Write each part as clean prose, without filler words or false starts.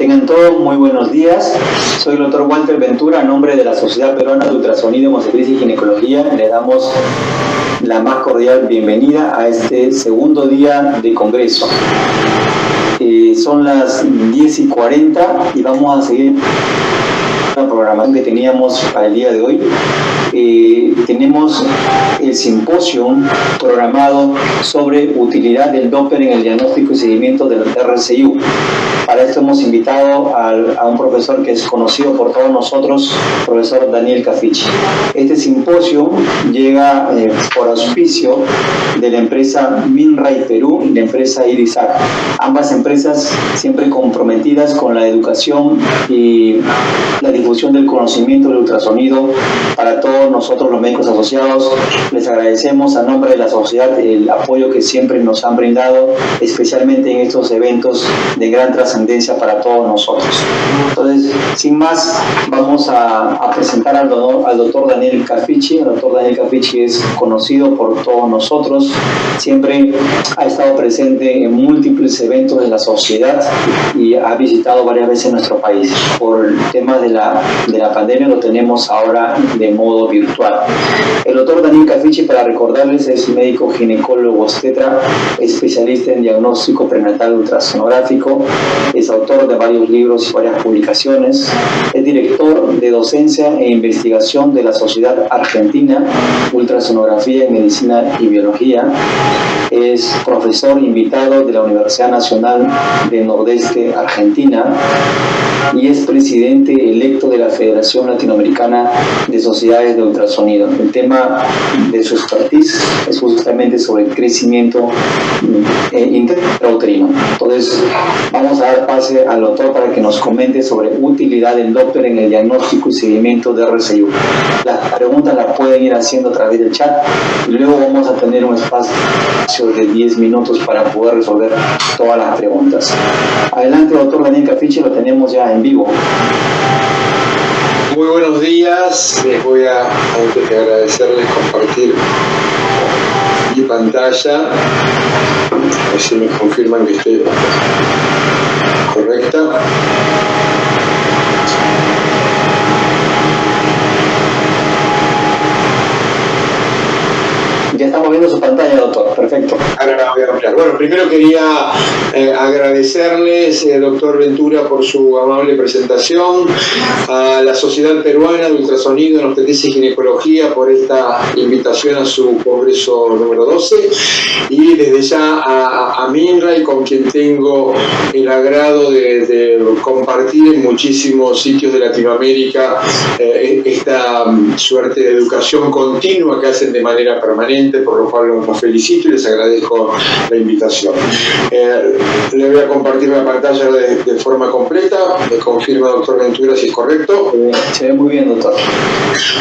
Tengan todos muy buenos días. Soy el doctor Walter Ventura, a nombre de la Sociedad Peruana de Ultrasonido, Obstetricia y Ginecología. Le damos la más cordial bienvenida a este segundo día de congreso. Son las 10:40 y vamos a seguir la programación que teníamos para el día de hoy. Tenemos el simposio programado sobre utilidad del Doppler en el diagnóstico y seguimiento del RCIU. Para esto hemos invitado a un profesor que es conocido por todos nosotros, profesor Daniel Cafichi. Este simposio llega por auspicio de la empresa Minray Perú y la empresa Irisac. Ambas empresas siempre comprometidas con la educación y la difusión del conocimiento del ultrasonido para todos nosotros los médicos asociados. Les agradecemos a nombre de la sociedad el apoyo que siempre nos han brindado, especialmente en estos eventos de gran trascendencia para todos nosotros. Entonces, sin más, vamos a presentar al doctor Daniel Cafichi. El doctor Daniel Cafichi es conocido por todos nosotros, siempre ha estado presente en múltiples eventos de la sociedad y ha visitado varias veces nuestro país. Por el tema de la pandemia lo tenemos ahora de modo virtual. El doctor Daniel Cafichi, para recordarles, es médico ginecólogo obstetra, especialista en diagnóstico prenatal ultrasonográfico, es autor de varios libros y varias publicaciones, es director de docencia e investigación de la Sociedad Argentina Ultrasonografía en Medicina y Biología, es profesor invitado de la Universidad Nacional del Nordeste Argentina y es presidente electo de la Federación Latinoamericana de Sociedades de Ultrasonido. El tema de su expertise es justamente sobre el crecimiento intrauterino. Entonces, vamos a dar pase al doctor para que nos comente sobre utilidad del Doppler en el diagnóstico y seguimiento de RCIU. Las preguntas las pueden ir haciendo a través del chat y luego vamos a tener un espacio de 10 minutos para poder resolver todas las preguntas. Adelante, doctor Daniel Cafichi, lo tenemos ya en vivo. Muy buenos días. Les voy a, antes de agradecerles, compartir mi pantalla. A ver si me confirman que esté correcta. Ya estamos viendo su pantalla, doctor. Perfecto. Ahora la voy a ampliar. Bueno, primero quería agradecerles, doctor Ventura, por su amable presentación, a la Sociedad Peruana de Ultrasonido en Obstetricia y Ginecología por esta invitación a su congreso número 12, y desde ya a Minray, con quien tengo el agrado de compartir en muchísimos sitios de Latinoamérica esta suerte de educación continua que hacen de manera permanente, por lo cual los felicito y les agradezco la invitación. Le voy a compartir la pantalla de forma completa. Me confirma, doctor Ventura, si es correcto. Se ve muy bien, doctor.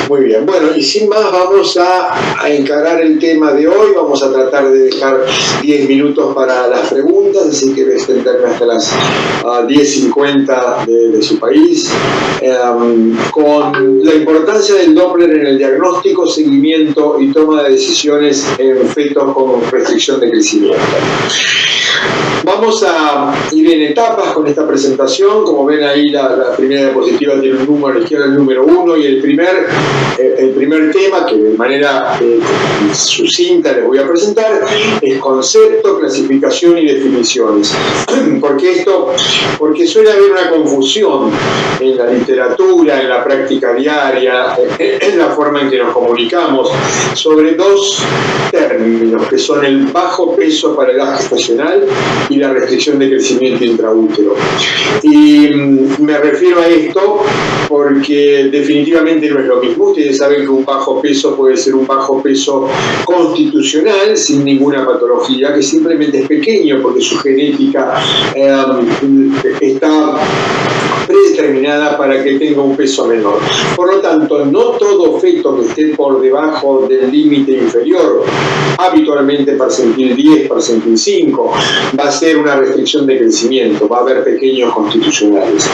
Muy bien. Bueno, y sin más vamos a encarar el tema de hoy. Vamos a tratar de dejar 10 minutos para las preguntas, así que voy a extenderme hasta las 10:50 de su país, con la importancia del Doppler en el diagnóstico, seguimiento y toma de decisiones en fetos con restricción de crecimiento. Vamos a ir en etapas con esta presentación. Como ven ahí, la primera diapositiva tiene un número a la izquierda, el número 1, y el primer tema, que de manera sucinta les voy a presentar, es concepto, clasificación y definiciones. ¿Por qué esto? Porque suele haber una confusión en la literatura, en la práctica diaria, en la forma en que nos comunicamos, sobre dos términos, que son el bajo peso para edad gestacional y la restricción de crecimiento intraútero. Y me refiero a esto porque definitivamente no es lo mismo. Ustedes saben que un bajo peso puede ser un bajo peso constitucional, sin ninguna patología, que simplemente es pequeño porque su genética está predeterminada para que tenga un peso menor. Por lo tanto, no todo feto que esté por debajo del límite inferior, habitualmente percentil 10, percentil 5, va a ser una restricción de crecimiento, va a haber pequeños constitucionales.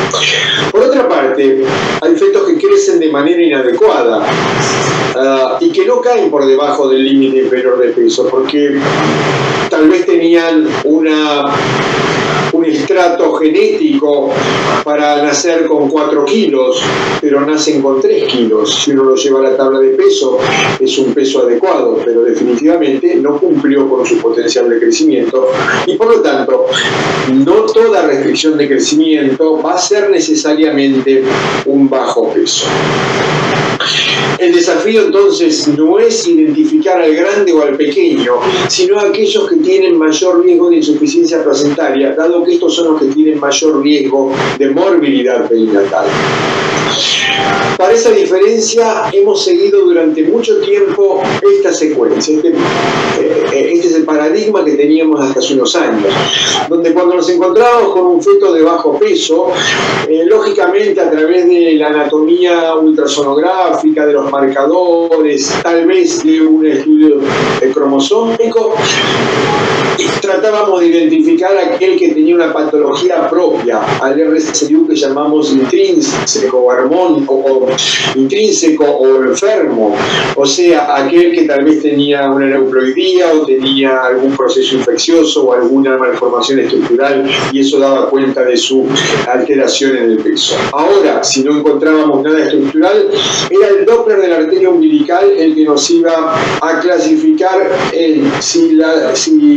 Por otra parte, hay fetos que crecen de manera inadecuada y que no caen por debajo del límite inferior de peso, porque tal vez tenían un estrato defecto genético para nacer con 4 kilos, pero nacen con 3 kilos. Si uno lo lleva a la tabla de peso, es un peso adecuado, pero definitivamente no cumplió con su potencial de crecimiento y por lo tanto no toda restricción de crecimiento va a ser necesariamente un bajo peso. El desafío entonces no es identificar al grande o al pequeño, sino a aquellos que tienen mayor riesgo de insuficiencia placentaria, dado que estos son los que tienen mayor riesgo de morbilidad perinatal. Para esa diferencia hemos seguido durante mucho tiempo esta secuencia. Este es el paradigma que teníamos hasta hace unos años, donde cuando nos encontrábamos con un feto de bajo peso, lógicamente a través de la anatomía ultrasonográfica, de los marcadores, tal vez de un estudio cromosómico, tratábamos de identificar a aquel que tenía una patología propia, al RCU que llamamos intrínseco o intrínseco o enfermo, o sea, aquel que tal vez tenía una neuploidía o tenía algún proceso infeccioso o alguna malformación estructural y eso daba cuenta de su alteración en el peso. Ahora, si no encontrábamos nada estructural, era el Doppler de la arteria umbilical el que nos iba a clasificar si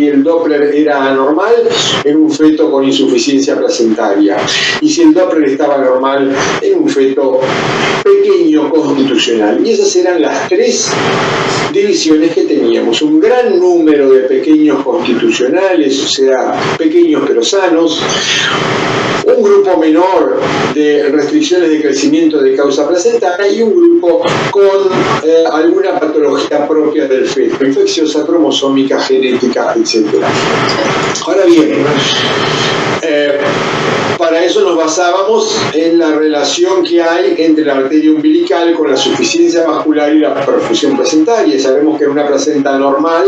el Doppler era anormal en un feto con insuficiencia placentaria y si el Doppler estaba normal en un feto pequeño constitucional. Y esas eran las 3 divisiones que teníamos: un gran número de pequeños constitucionales, o sea, pequeños pero sanos, un grupo menor de restricciones de crecimiento de causa placentaria y un grupo con alguna patología propia del feto, infecciosa, cromosómica, genética, etc. Ahora bien, para eso nos basábamos en la relación que hay entre la arteria umbilical con la suficiencia vascular y la perfusión placentaria. Sabemos que en una placenta normal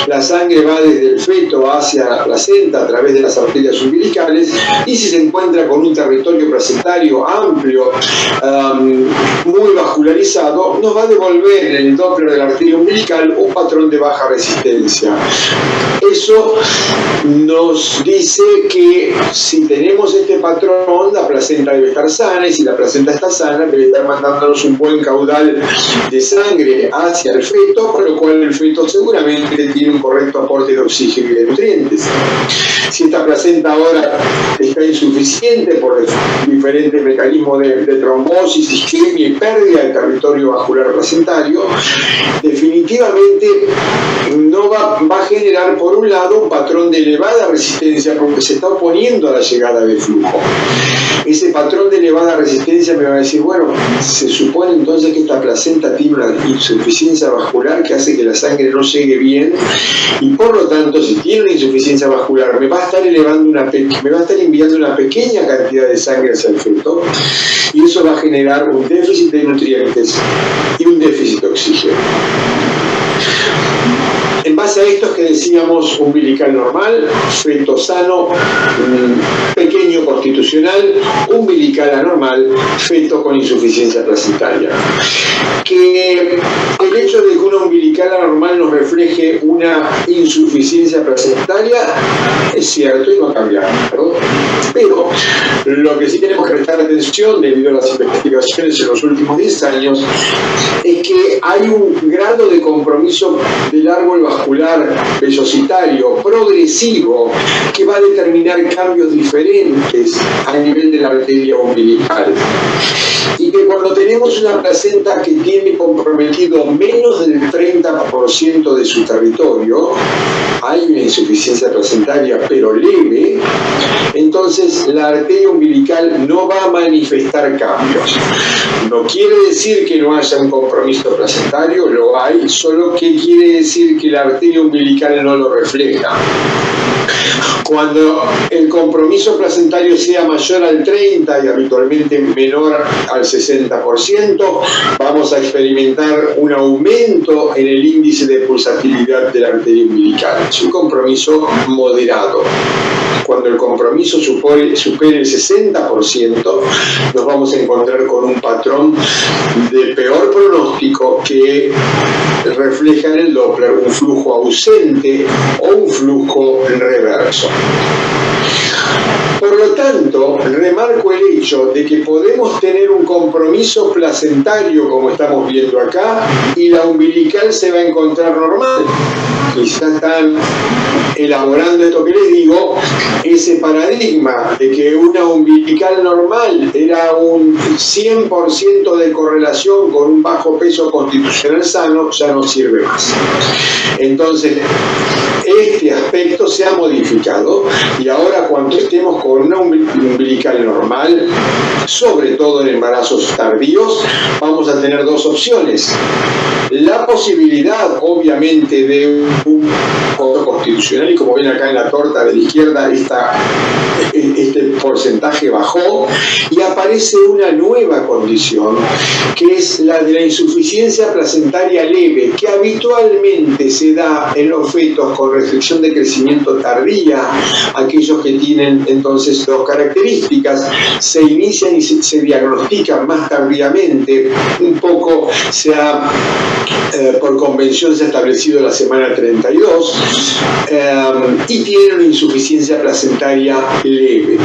la sangre va desde el feto hacia la placenta a través de las arterias umbilicales y si se encuentra con un territorio placentario amplio, muy vascularizado, nos va a devolver en el Doppler de la arteria umbilical un patrón de baja resistencia. Eso nos dice que si tenemos este patrón, la placenta debe estar sana y si la placenta está sana, debe estar mandándonos un buen caudal de sangre hacia el feto, con lo cual el feto seguramente tiene un correcto aporte de oxígeno y de nutrientes. Si esta placenta ahora está insuficiente por diferentes mecanismos de trombosis, isquemia y pérdida del territorio vascular placentario, definitivamente no va a generar, por un lado, un patrón de elevada resistencia porque se está oponiendo a la llegada de flujo. Ese patrón de elevada resistencia me va a decir, bueno, se supone entonces que esta placenta tiene una insuficiencia vascular que hace que la sangre no llegue bien y por lo tanto, si tiene una insuficiencia vascular, me va a estar enviando una pequeña cantidad de sangre hacia el feto y eso va a generar un déficit de nutrientes y un déficit de oxígeno. En base a esto es que decíamos umbilical normal, feto sano, pequeño constitucional, umbilical anormal, feto con insuficiencia placentaria. Que el hecho de que una umbilical anormal nos refleje una insuficiencia placentaria es cierto y no ha cambiado, ¿no? Pero lo que sí tenemos que prestar atención debido a las investigaciones en los últimos 10 años es que hay un grado de compromiso del árbol vascular velocitario progresivo que va a determinar cambios diferentes a nivel de la arteria umbilical. Y que cuando tenemos una placenta que tiene comprometido menos del 30% de su territorio, hay una insuficiencia placentaria pero leve, entonces la arteria umbilical no va a manifestar cambios. No quiere decir que no haya un compromiso placentario, lo hay, solo que quiere decir que la arteria umbilical no lo refleja. Cuando el compromiso placentario sea mayor al 30% y habitualmente menor al 60%, vamos a experimentar un aumento en el índice de pulsatilidad de la arteria umbilical. Es un compromiso moderado. Cuando el compromiso supere el 60%, nos vamos a encontrar con un patrón de peor pronóstico que refleja en el Doppler un flujo ausente o un flujo reverso. Por lo tanto, esto, remarco el hecho de que podemos tener un compromiso placentario, como estamos viendo acá, y la umbilical se va a encontrar normal. Quizás están elaborando esto que les digo, ese paradigma de que una umbilical normal era un 100% de correlación con un bajo peso constitucional sano, ya no sirve más. Entonces, este aspecto se ha modificado y ahora cuando estemos con una umbilical normal, sobre todo en embarazos tardíos, vamos a tener dos opciones. La posibilidad, obviamente, de un voto constitucional, y como ven acá en la torta de la izquierda, este porcentaje bajó y aparece una nueva condición, que es la de la insuficiencia placentaria leve, que habitualmente se da en los fetos con restricción de crecimiento tardía, aquellos que tienen entonces dos características, se inician y se diagnostican más tardíamente, un poco por convención se ha establecido la semana 32, y tienen una insuficiencia placentaria leve.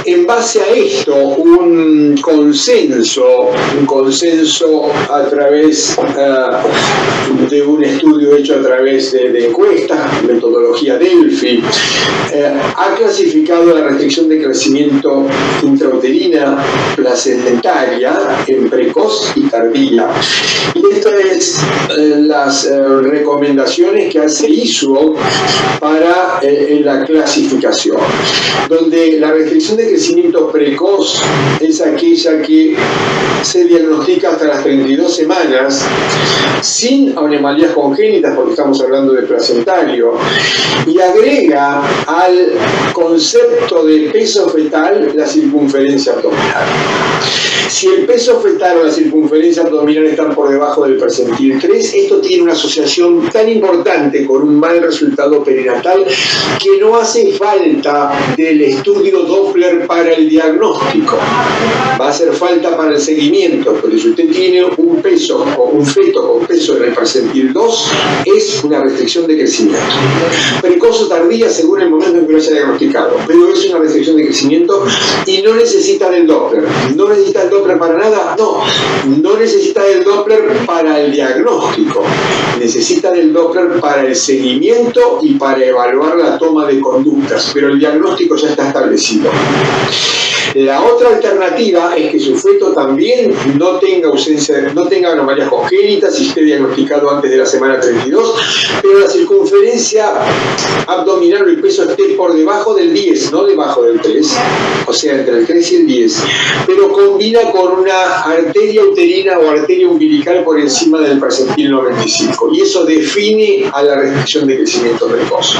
En base a esto, un consenso a través de un estudio hecho a través de encuestas, metodología Delphi, ha clasificado la restricción de crecimiento intrauterina placentaria en precoz y tardía. Y esto es las recomendaciones que hace ISUO para la clasificación, donde la restricción de crecimiento precoz es aquella que se diagnostica hasta las 32 semanas sin anomalías congénitas, porque estamos hablando de placentario, y agrega al concepto de peso fetal la circunferencia abdominal. Si el peso fetal o la circunferencia abdominal están por debajo del percentil 3, esto tiene una asociación tan importante con un mal resultado perinatal que no hace falta del estudio Doppler para el diagnóstico. Va a hacer falta para el seguimiento, porque si usted tiene un peso o un feto con peso en el percentil 2, es una restricción de crecimiento. Precoz o tardía según el momento en que lo haya diagnosticado, pero es una restricción de crecimiento y no necesita del Doppler. ¿No necesita el Doppler para nada? No necesita del Doppler para el diagnóstico. Necesita del Doppler para el seguimiento y para evaluar la toma de conductas, pero el diagnóstico ya está establecido. La otra alternativa es que su feto también no tenga anomalías congénitas y esté diagnosticado antes de la semana 32, pero la circunferencia abdominal o el peso esté por debajo del 10, no debajo del 3, o sea, entre el 3 y el 10, pero combina con una arteria uterina o arteria umbilical por encima del percentil 95, y eso define a la restricción de crecimiento precoz.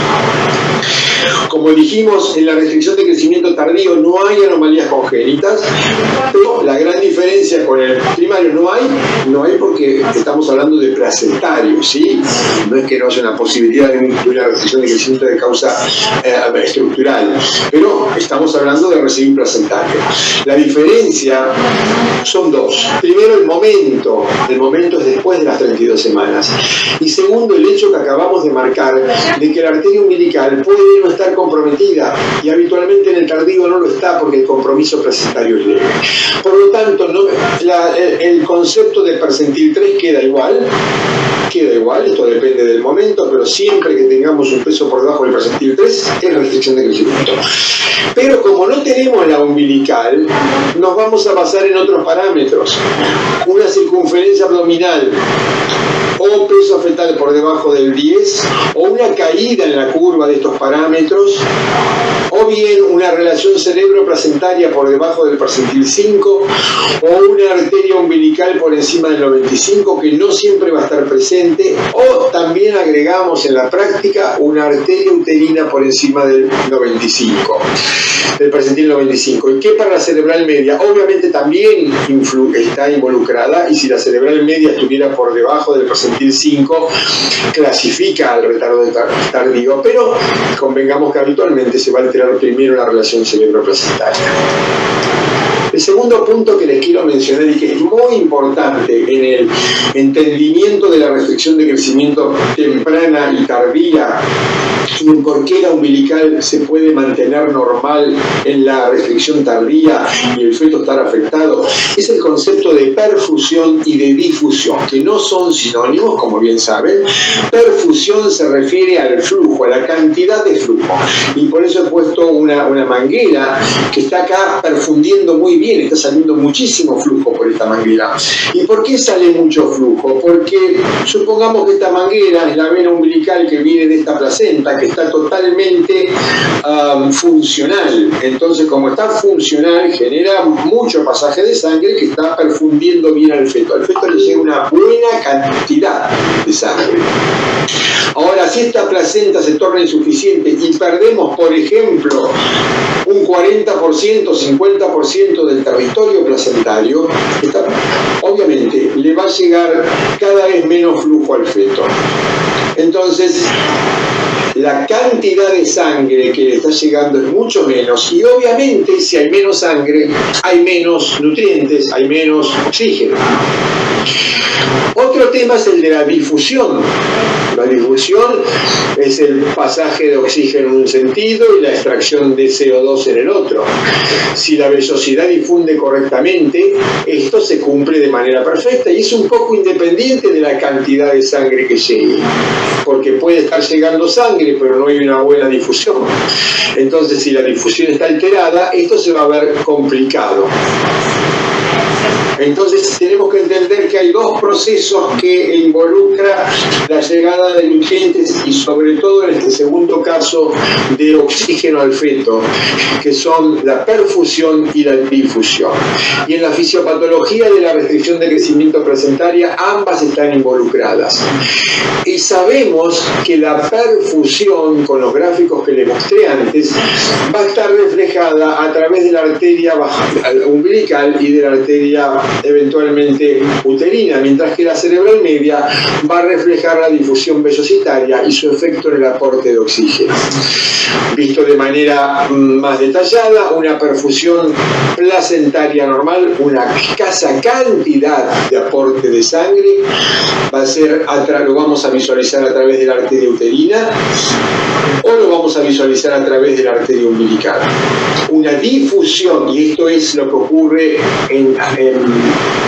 Como dijimos, en la restricción de crecimiento tardío no hay anomalías congénitas, pero la gran diferencia con el primario no hay porque estamos hablando de placentario, ¿sí? No es que no haya una posibilidad de una restricción de crecimiento de causa estructural, pero estamos hablando de recibir placentario. La diferencia son dos. Primero, el momento es después de las 32 semanas. Y segundo, el hecho que acabamos de marcar de que la arteria umbilical puede no estar comprometida, y habitualmente en el tardío no lo está porque el compromiso placentario es leve. Por lo tanto, el concepto de percentil 3 queda igual, esto depende del momento, pero siempre que tengamos un peso por debajo del percentil 3 es restricción de crecimiento. Pero como no tenemos la umbilical, nos vamos a basar en otros parámetros. Una circunferencia abdominal o peso fetal por debajo del 10, o una caída en la curva de estos parámetros, o bien una relación cerebro-placentaria por debajo del percentil 5, o una arteria umbilical por encima del 95, que no siempre va a estar presente, o también agregamos en la práctica una arteria uterina por encima del 95, del percentil 95. ¿Y qué para la cerebral media? Obviamente también está involucrada, y si la cerebral media estuviera por debajo del percentil 5, clasifica al retardo tardío, pero convengamos que habitualmente se va a alterar primero la relación cerebro-placentaria. El segundo punto que les quiero mencionar y que es muy importante en el entendimiento de la restricción de crecimiento temprana y tardía y en por qué la umbilical se puede mantener normal en la restricción tardía y el feto estar afectado, es el concepto de perfusión y de difusión, que no son sinónimos, como bien saben. Perfusión se refiere al flujo, a la cantidad de flujo, y por eso he puesto una manguera que está acá perfundiendo muy bien, está saliendo muchísimo flujo por esta manguera. ¿Y por qué sale mucho flujo? Porque supongamos que esta manguera es la vena umbilical que viene de esta placenta, que está totalmente funcional. Entonces, como está funcional, genera mucho pasaje de sangre que está perfundiendo bien al feto. Al feto le llega una buena cantidad de sangre. Ahora, si esta placenta se torna insuficiente y perdemos, por ejemplo, un 40%, 50% del territorio placentario, obviamente le va a llegar cada vez menos flujo al feto. Entonces, la cantidad de sangre que le está llegando es mucho menos, y obviamente si hay menos sangre, hay menos nutrientes, hay menos oxígeno. Otro tema es el de la difusión. La difusión es el pasaje de oxígeno en un sentido y la extracción de CO2 en el otro. Si la vellosidad difunde correctamente, esto se cumple de manera perfecta y es un poco independiente de la cantidad de sangre que llegue, porque puede estar llegando sangre, pero no hay una buena difusión. Entonces, si la difusión está alterada, esto se va a ver complicado. Entonces tenemos que entender que hay dos procesos que involucran la llegada de nutrientes y sobre todo en este segundo caso de oxígeno al feto, que son la perfusión y la difusión. Y en la fisiopatología de la restricción de crecimiento placentaria ambas están involucradas. Y sabemos que la perfusión, con los gráficos que les mostré antes, va a estar reflejada a través de la arteria umbilical y de la arteria eventualmente uterina, mientras que la cerebral media va a reflejar la difusión vellositaria y su efecto en el aporte de oxígeno. Visto de manera más detallada, una perfusión placentaria normal, una escasa cantidad de aporte de sangre, va a ser, lo vamos a visualizar a través de la arteria uterina o lo vamos a visualizar a través de la arteria umbilical. Una difusión, y esto es lo que ocurre en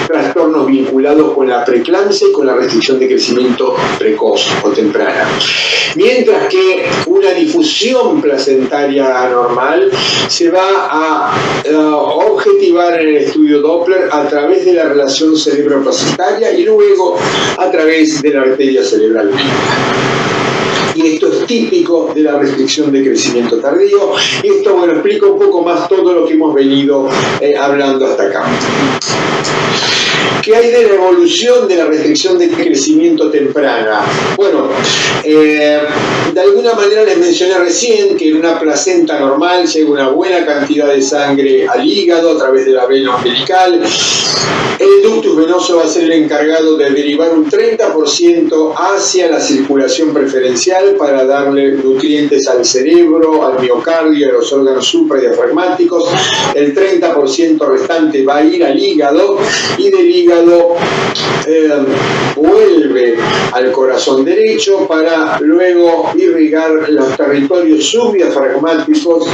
trastornos vinculados con la preeclampsia y con la restricción de crecimiento precoz o temprana. Mientras que una difusión placentaria normal se va a objetivar en el estudio Doppler a través de la relación cerebro-placentaria y luego a través de la arteria cerebral media. Y esto es típico de la restricción de crecimiento tardío. Y esto, bueno, explica un poco más todo lo que hemos venido hablando hasta acá. ¿Qué hay de la evolución de la restricción de crecimiento temprana? Bueno, de alguna manera les mencioné recién que en una placenta normal llega una buena cantidad de sangre al hígado a través de la vena umbilical. El ductus venoso va a ser el encargado de derivar un 30% hacia la circulación preferencial para darle nutrientes al cerebro, al miocardio, a los órganos supradiafragmáticos. El 30% restante va a ir al hígado y del hígado vuelve al corazón derecho para luego irrigar los territorios subdiafragmáticos,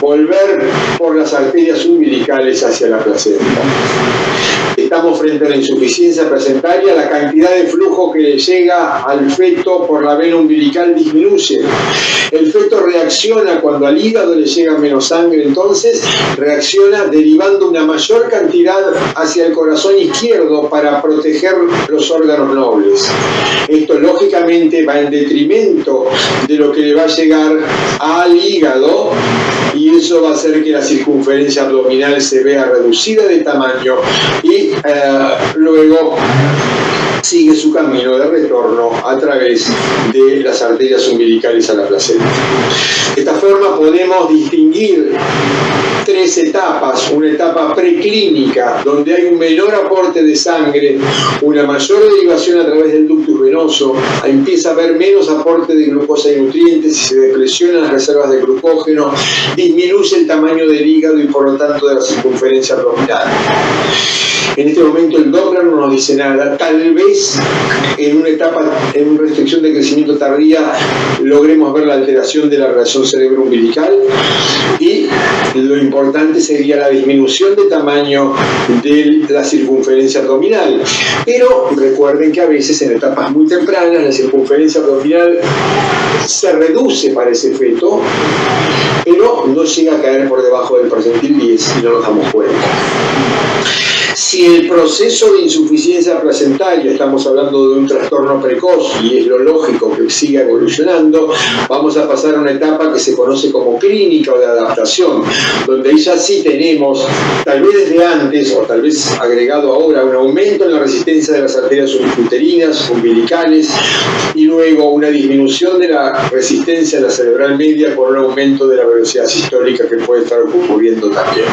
volver por las arterias umbilicales hacia la placenta. Estamos frente a la insuficiencia placentaria, la cantidad de flujo que le llega al feto por la vena umbilical disminuye. El feto reacciona cuando al hígado le llega menos sangre, entonces reacciona derivando una mayor cantidad hacia el corazón izquierdo para proteger los órganos nobles. Esto lógicamente va en detrimento de lo que le va a llegar al hígado, y eso va a hacer que la circunferencia abdominal se vea reducida de tamaño y luego sigue su camino de retorno a través de las arterias umbilicales a la placenta. De esta forma podemos distinguir 3 etapas: una etapa preclínica, donde hay un menor aporte de sangre, una mayor derivación a través del ductus venoso, empieza a haber menos aporte de glucosa y nutrientes y se depresionan las reservas de glucógeno, disminuye el tamaño del hígado y por lo tanto de la circunferencia abdominal. En este momento el Doppler no nos dice nada. Tal vez en una etapa, en una restricción de crecimiento tardía, logremos ver la alteración de la relación cerebro-umbilical, y lo importante sería la disminución de tamaño de la circunferencia abdominal. Pero recuerden que a veces en etapas muy tempranas la circunferencia abdominal se reduce para ese feto, pero no llega a caer por debajo del percentil 10 y no nos damos cuenta. Si el proceso de insuficiencia placentaria, estamos hablando de un trastorno precoz y es lo lógico que siga evolucionando, vamos a pasar a una etapa que se conoce como clínica o de adaptación, donde ahí ya sí tenemos, tal vez desde antes o tal vez agregado ahora, un aumento en la resistencia de las arterias uterinas, umbilicales, y luego una disminución de la resistencia de la cerebral media por un aumento de la velocidad sistólica que puede estar ocurriendo también.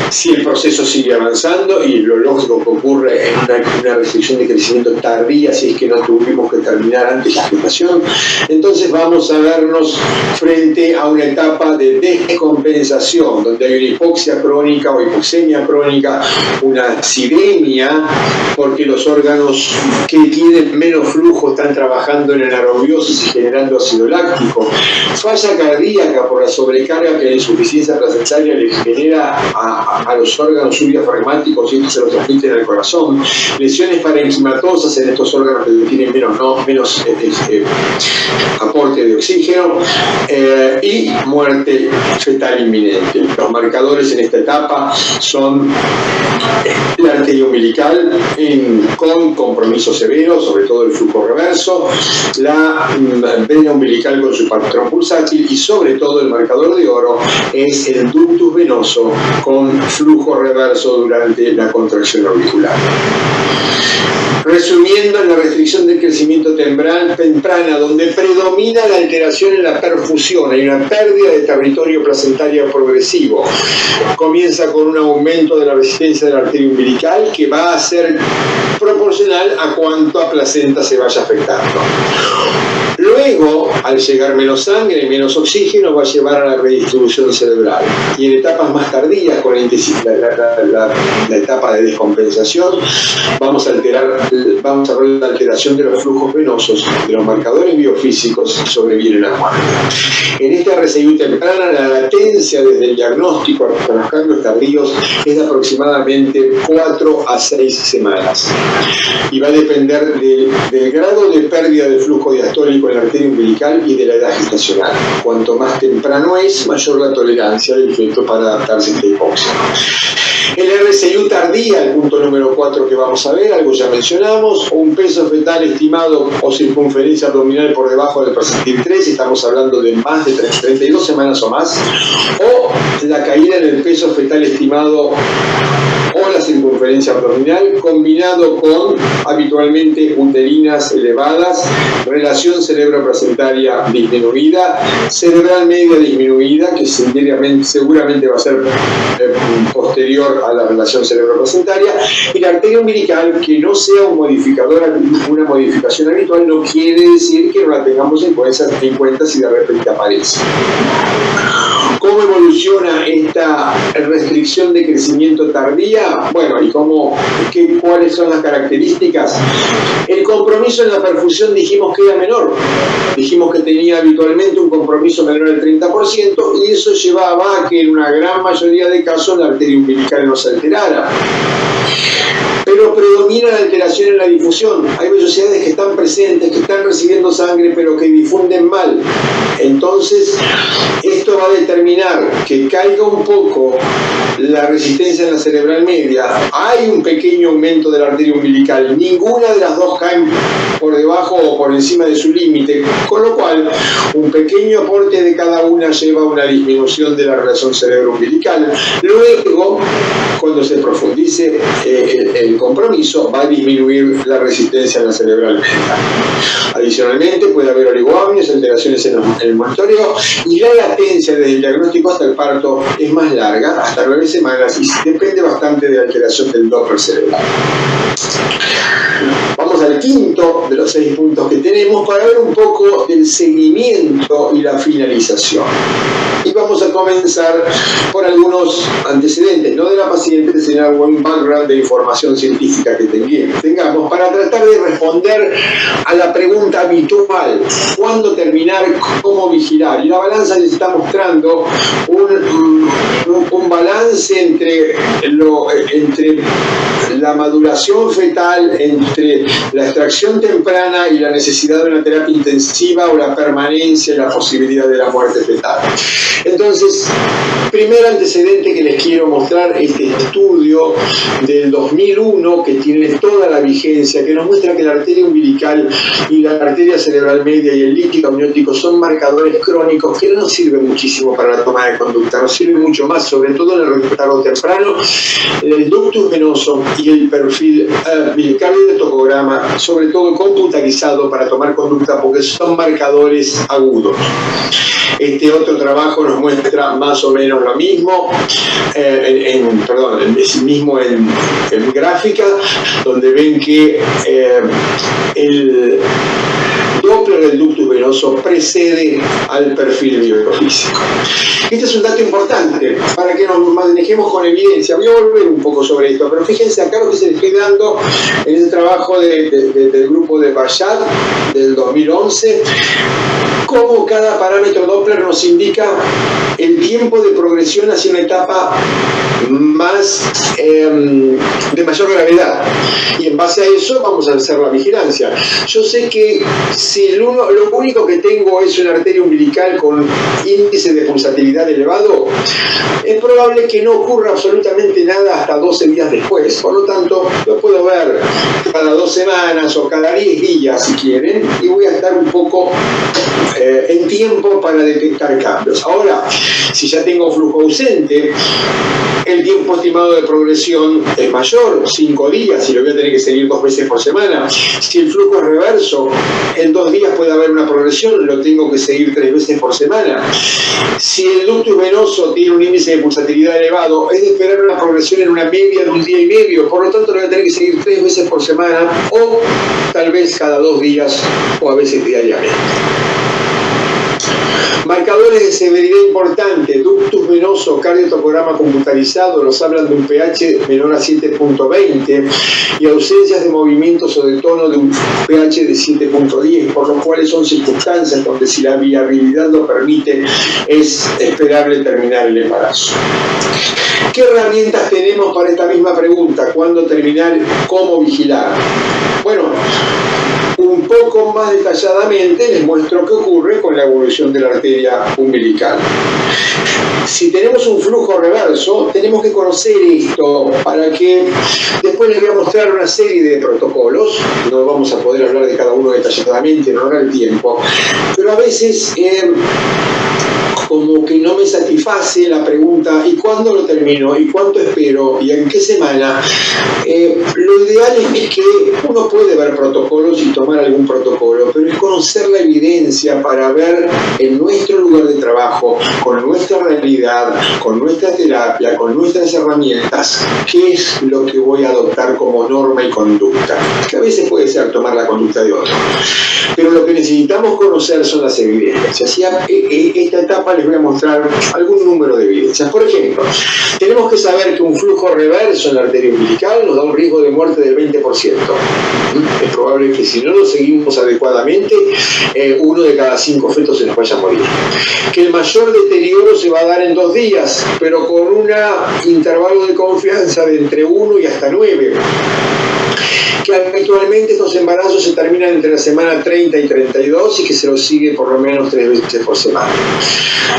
Si el proceso sigue avanzando, y lo lógico que ocurre en una restricción de crecimiento tardía, si es que no tuvimos que terminar antes la gestación, entonces vamos a vernos frente a una etapa de descompensación, donde hay una hipoxia crónica o hipoxemia crónica, una acidemia, porque los órganos que tienen menos flujo están trabajando en anaerobiosis y generando ácido láctico, falla cardíaca por la sobrecarga que la insuficiencia placentaria le genera a los órganos subdiafragmáticos, y esto se lo transmiten al corazón, lesiones parenquimatosas en estos órganos que tienen menos aporte de oxígeno, y muerte fetal inminente. Los marcadores en esta etapa son la arteria umbilical con compromiso severo, sobre todo el flujo reverso, la vena umbilical con su patrón pulsátil, y sobre todo el marcador de oro es el ductus venoso con flujo reverso durante la contracción auricular. Resumiendo, en la restricción del crecimiento temprana, donde predomina la alteración en la perfusión, hay una pérdida de territorio placentario progresivo. Comienza con un aumento de la resistencia de la arteria umbilical que va a ser proporcional a cuánta placenta se vaya afectando. Luego, al llegar menos sangre y menos oxígeno, va a llevar a la redistribución cerebral. Y en etapas más tardías, con la etapa de descompensación, vamos a ver la alteración de los flujos venosos, de los marcadores biofísicos, y sobreviene la muerte. En esta RCI temprana, la latencia desde el diagnóstico hasta los cambios tardíos es de aproximadamente 4 a 6 semanas. Y va a depender del grado de pérdida de flujo diastólico en la arteria umbilical y de la edad gestacional. Cuanto más temprano es, mayor la tolerancia del feto para adaptarse a esta hipoxia. El RCI tardía, el punto número 4 que vamos a ver, algo ya mencionamos, un peso fetal estimado o circunferencia abdominal por debajo del percentil 3, estamos hablando de más de 32 semanas o más, o la caída en el peso fetal estimado o la circunferencia abdominal, combinado con habitualmente uterinas elevadas, relación cerebro-placentaria disminuida, cerebral media disminuida, que seguramente va a ser posterior a la relación cerebro-placentaria, y la arteria umbilical, que no sea un modificador, una modificación habitual, no quiere decir que no la tengamos en cuenta si de repente aparece. ¿Cómo evoluciona esta restricción de crecimiento tardía? Bueno, y cuáles son las características. El compromiso en la perfusión dijimos que era menor. Dijimos que tenía habitualmente un compromiso menor al 30%, y eso llevaba a que en una gran mayoría de casos la arteria umbilical no se alterara. Pero predomina la alteración en la difusión. Hay vellosidades que están presentes, que están recibiendo sangre, pero que difunden mal. Entonces, esto va a determinar que caiga un poco la resistencia en la cerebral media. Hay un pequeño aumento de la arteria umbilical. Ninguna de las dos caen por debajo o por encima de su límite, con lo cual un pequeño pequeño aporte de cada una lleva a una disminución de la relación cerebro-umbilical. Luego, cuando se profundice el compromiso, va a disminuir la resistencia en la cerebral media. Adicionalmente, puede haber oligoamnios, alteraciones en el monitoreo, y la latencia desde el diagnóstico hasta el parto es más larga, hasta 9 semanas, y depende bastante de la alteración del Doppler cerebral. Vamos al quinto de los 6 puntos que tenemos para ver un poco del seguimiento y la finalización. Y vamos a comenzar por algunos antecedentes, no de la paciente, sino algún background de información científica que tengamos, para tratar de responder a la pregunta habitual: ¿cuándo terminar? ¿Cómo vigilar? Y la balanza les está mostrando un balance entre la maduración fetal, entre la extracción temprana y la necesidad de una terapia intensiva, o la permanencia y la posibilidad de la muerte fetal. Entonces, primer antecedente que les quiero mostrar, este estudio del 2001 que tiene toda la vigencia, que nos muestra que la arteria umbilical y la arteria cerebral media y el líquido amniótico son marcadores crónicos que no nos sirven muchísimo para la toma de conducta, nos sirven mucho más, sobre todo en el retardo temprano, el ductus venoso y el perfil cardiotocograma, sobre todo computarizado para tomar conducta, porque son marcadores agudos. Este otro trabajo nos muestra más o menos lo mismo, en gráfica, donde ven que el Doppler del ductus venoso precede al perfil biofísico. Este es un dato importante para que nos manejemos con evidencia. Voy a volver un poco sobre esto, pero fíjense acá lo que se les estoy dando en ese trabajo del grupo de Bayat del 2011, cómo cada parámetro Doppler nos indica el tiempo de progresión hacia una etapa más de mayor gravedad, y en base a eso vamos a hacer la vigilancia. Yo sé que si lo único que tengo es una arteria umbilical con índice de pulsatilidad elevado, es probable que no ocurra absolutamente nada hasta 12 días después. Por lo tanto, lo puedo ver cada 2 semanas o cada 10 días si quieren, y voy a estar un poco en tiempo para detectar cambios. Ahora, si ya tengo flujo ausente, el tiempo estimado de progresión es mayor, 5 días, y lo voy a tener que seguir 2 veces por semana. Si el flujo es reverso, en 2 días puede haber una progresión, lo tengo que seguir 3 veces por semana. Si el ductus venoso tiene un índice de pulsatilidad elevado, es de esperar una progresión en una media de 1 día y medio, por lo tanto lo voy a tener que seguir 3 veces por semana, o tal vez cada 2 días, o a veces diariamente. Marcadores de severidad importante: ductus venoso, cardiotocograma computarizado, nos hablan de un pH menor a 7.20 y ausencias de movimientos o de tono de un pH de 7.10, por lo cual son circunstancias donde, si la viabilidad lo permite, es esperable terminar el embarazo. ¿Qué herramientas tenemos para esta misma pregunta? ¿Cuándo terminar? ¿Cómo vigilar? Bueno, un poco más detalladamente les muestro qué ocurre con la evolución de la arteria umbilical. Si tenemos un flujo reverso, tenemos que conocer esto para que después les voy a mostrar una serie de protocolos. No vamos a poder hablar de cada uno detalladamente, no habrá el tiempo, pero a veces como que no me satisface la pregunta: ¿y cuándo lo termino? ¿Y cuánto espero? ¿Y en qué semana? Lo ideal es que uno puede ver protocolos y tomar algún protocolo, pero es conocer la evidencia para ver en nuestro lugar de trabajo, con nuestra realidad, con nuestra terapia, con nuestras herramientas, qué es lo que voy a adoptar como norma y conducta, que a veces puede ser tomar la conducta de otro. Pero lo que necesitamos conocer son las evidencias. Y esta etapa les voy a mostrar algún número de evidencias. Por ejemplo, tenemos que saber que un flujo reverso en la arteria umbilical nos da un riesgo de muerte del 20%. Es probable que si no lo seguimos adecuadamente, 1 de cada 5 fetos se nos vaya a morir. Que el mayor deterioro se va a dar en 2 días, pero con un intervalo de confianza de entre 1 y hasta 9. que habitualmente estos embarazos se terminan entre la semana 30 y 32 y que se los sigue por lo menos 3 veces por semana.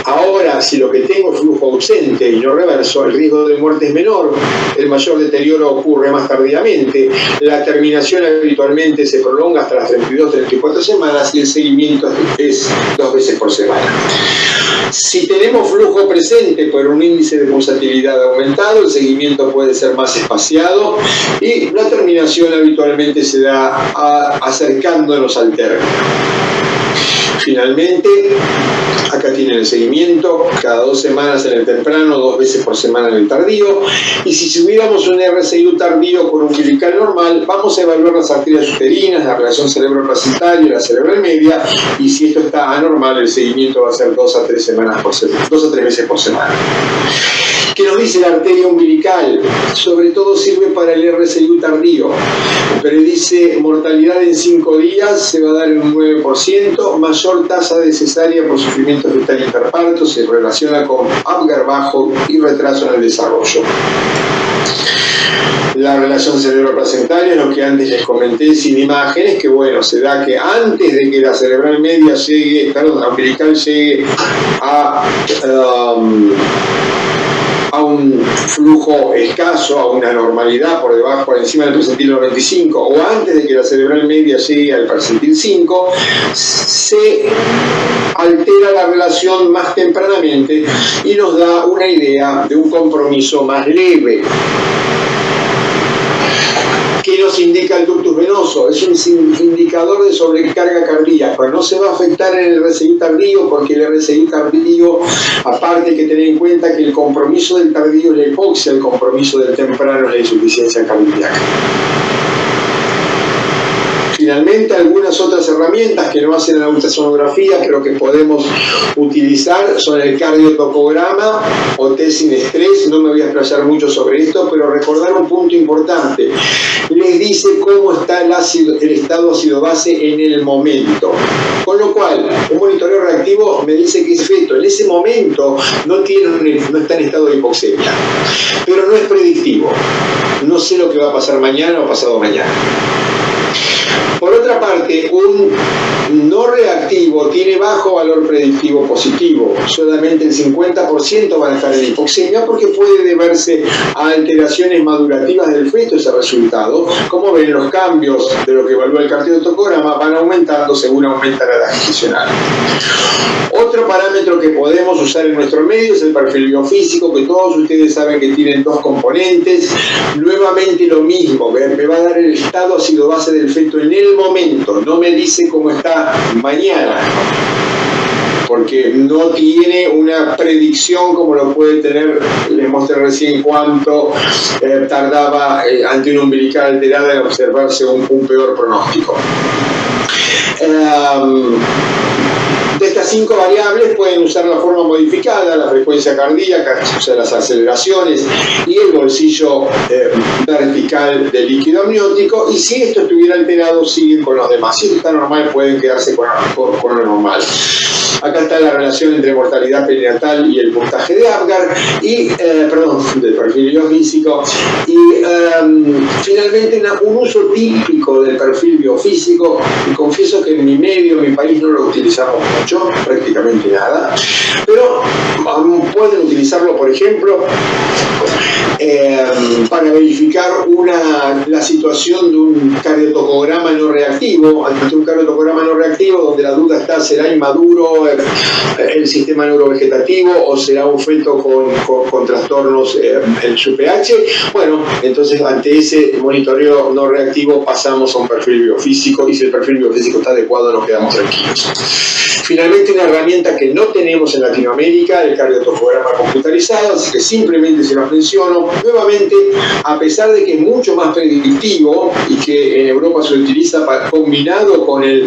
Ahora, si lo que tengo es flujo ausente y no reverso, el riesgo de muerte es menor, el mayor deterioro ocurre más tardíamente, la terminación habitualmente se prolonga hasta las 32-34 semanas y el seguimiento es 2 veces por semana. Si tenemos flujo presente por un índice de pulsatilidad aumentado, el seguimiento puede ser más espaciado y la terminación habitualmente se da acercándonos al término. Finalmente, acá tienen el seguimiento, cada 2 semanas en el temprano, 2 veces por semana en el tardío, y si tuviéramos un RCIU tardío con umbilical normal, vamos a evaluar las arterias uterinas, la relación cerebro-placentaria y la cerebral media, y si esto está anormal, el seguimiento va a ser 2 a 3 veces por semana. ¿Qué nos dice la arteria umbilical? Sobre todo sirve para el RCIU tardío. Predice mortalidad en 5 días, se va a dar en un 9%, mayor tasa de cesárea por sufrimiento fetal interparto, se relaciona con Apgar bajo y retraso en el desarrollo. La relación cerebro-placentaria, lo que antes les comenté sin imágenes, que bueno, se da que antes de que la cerebral media llegue, la umbilical llegue a un flujo escaso, a una normalidad por debajo, por encima del percentil 95, o antes de que la cerebral media llegue al percentil 5, se altera la relación más tempranamente y nos da una idea de un compromiso más leve. ¿Qué nos indica el ductus venoso? Es un indicador de sobrecarga cardíaca. No se va a afectar en el RCI tardío porque el RCI tardío, aparte hay que tener en cuenta que el compromiso del tardío es la hipoxia, el compromiso del temprano es la insuficiencia cardíaca. Finalmente, algunas otras herramientas que no hacen la ultrasonografía, pero que podemos utilizar, son el cardiotocograma o test sin estrés. No me voy a explayar mucho sobre esto, pero recordar un punto importante. Les dice cómo está el estado ácido-base en el momento. Con lo cual, un monitoreo reactivo me dice que es feto. En ese momento no está en estado de hipoxemia, pero no es predictivo. No sé lo que va a pasar mañana o pasado mañana. Por otra parte, un no reactivo tiene bajo valor predictivo positivo. Solamente el 50% van a estar en hipoxemia porque puede deberse a alteraciones madurativas del feto ese resultado. Como ven, los cambios de lo que evalúa el cardiotocograma van aumentando según aumenta la edad gestacional. Otro parámetro que podemos usar en nuestro medio es el perfil biofísico, que todos ustedes saben que tienen 2 componentes. Nuevamente lo mismo, me va a dar el estado ácido-base del feto en el momento, no me dice cómo está mañana, porque no tiene una predicción como lo puede tener. Les mostré recién cuánto tardaba ante una umbilical alterada en observarse un peor pronóstico. De estas 5 variables pueden usar la forma modificada, la frecuencia cardíaca, o sea, las aceleraciones y el bolsillo vertical del líquido amniótico, y si esto estuviera alterado siguen con los demás. Si esto está normal pueden quedarse con lo normal. Acá está la relación entre mortalidad perinatal y el puntaje de Apgar, del perfil biofísico. Y finalmente un uso típico del perfil biofísico, y confieso que en mi medio, en mi país no lo utilizamos mucho, prácticamente nada, pero pueden utilizarlo, por ejemplo, para verificar la situación de un cardiotocograma no reactivo. Ante un cardiotocograma no reactivo, donde la duda está, ¿será inmaduro el sistema neurovegetativo o será un feto con trastornos en su pH? Bueno, entonces ante ese monitoreo no reactivo pasamos a un perfil biofísico, y si el perfil biofísico está adecuado nos quedamos tranquilos. Finalmente, una herramienta que no tenemos en Latinoamérica, el cardiotocograma computarizado, así que simplemente se los menciono. Nuevamente, a pesar de que es mucho más predictivo y que en Europa se utiliza combinado con el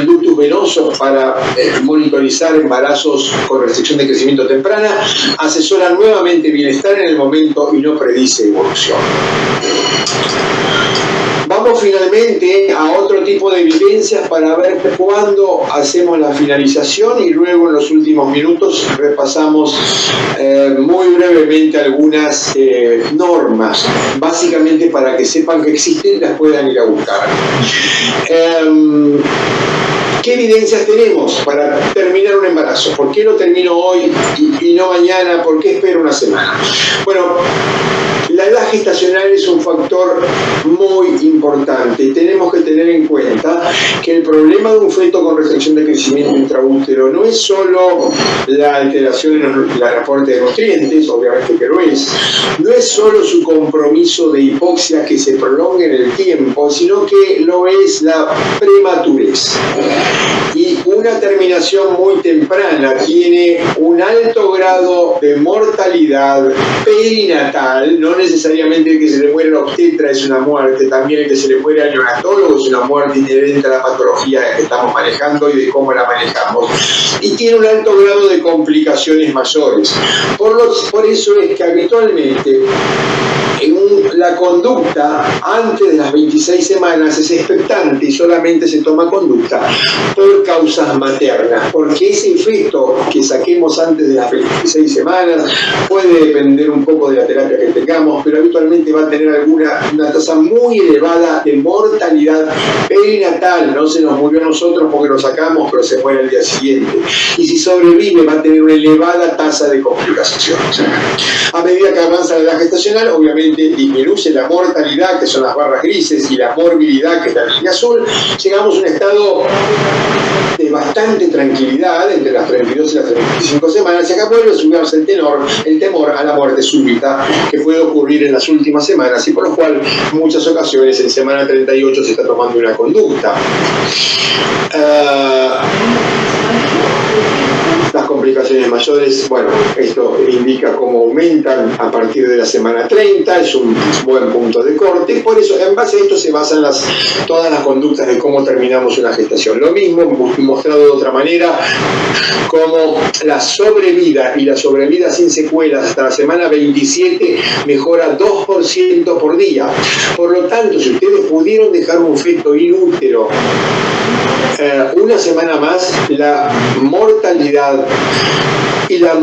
ductus venoso para monitorizar embarazos con restricción de crecimiento temprana, asesora nuevamente bienestar en el momento y no predice evolución. Vamos Vamos finalmente a otro tipo de evidencias para ver cuándo hacemos la finalización y luego en los últimos minutos repasamos muy brevemente algunas normas, básicamente para que sepan que existen y las puedan ir a buscar. ¿Qué evidencias tenemos para terminar un embarazo? ¿Por qué lo termino hoy y no mañana? ¿Por qué espero una semana? Bueno, la edad gestacional es un factor muy importante. Tenemos que tener en cuenta que el problema de un feto con restricción de crecimiento intraútero no es solo la alteración en el aporte de nutrientes, obviamente que lo es, no es solo su compromiso de hipoxia que se prolonga en el tiempo, sino que lo es la prematurez. Y una terminación muy temprana tiene un alto grado de mortalidad perinatal. No necesariamente el que se le muere la obstetra es una muerte, también el que se le muere al neonatólogo es una muerte inherente a la patología que estamos manejando y de cómo la manejamos. Y tiene un alto grado de complicaciones mayores. Por eso es que habitualmente la conducta antes de las 26 semanas es expectante y solamente se toma conducta por causas maternas, porque ese feto que saquemos antes de las 26 semanas puede depender un poco de la terapia que tengamos, pero habitualmente va a tener una tasa muy elevada de mortalidad perinatal. No se nos murió a nosotros porque lo sacamos, pero se muere al día siguiente. Y si sobrevive va a tener una elevada tasa de complicaciones. A medida que avanza la edad gestacional, obviamente disminuye la mortalidad, que son las barras grises, y la morbilidad, que es la línea azul. Llegamos a un estado de bastante tranquilidad entre las 32 y las 35 semanas, y acá vuelve a subirse el temor a la muerte súbita que puede ocurrir en las últimas semanas, y por lo cual en muchas ocasiones en semana 38 se está tomando una conducta. Las complicaciones mayores, bueno, esto indica cómo aumentan a partir de la semana 30, es un buen punto de corte, por eso en base a esto se basan todas las conductas de cómo terminamos una gestación. Lo mismo, mostrado de otra manera, como la sobrevida y la sobrevida sin secuelas hasta la semana 27 mejora 2% por día. Por lo tanto, si ustedes pudieron dejar un feto inútero una semana más, la mortalidad y la